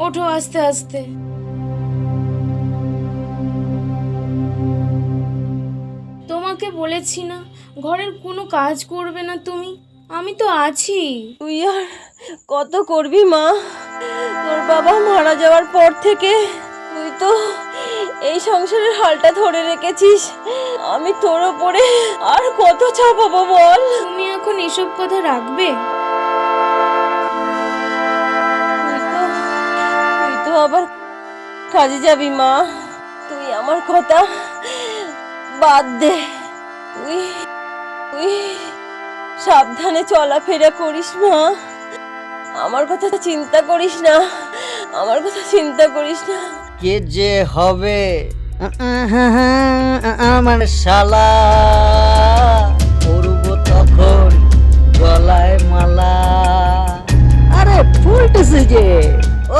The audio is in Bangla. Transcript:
ওঠো আস্তে আস্তে। তোমাকে বলেছি না ঘরের কোনো কাজ করবে না তুমি, আমি তো আছি। তুই আর কত করবি মা? তোর বাবা মারা যাওয়ার পর থেকে তুই তো এই সংসারের হালটা ধরে রেখেছিস। আমি তোর ওপরে আর কত চাপাবো বল? তুমি এখন এসব কথা রাখবে? তুই তো আবার কাজে যাবি মা। তুই আমার কথা বাদ দে। তুই তুই সাবধানে চলাফেরা করিস মা। আমার কথা চিন্তা করিস না, আমার কথা চিন্তা করিস না। কে যে হবে আমার শালা, পরব তখন গলায় মালা। আরে ফুলতেছে যে ও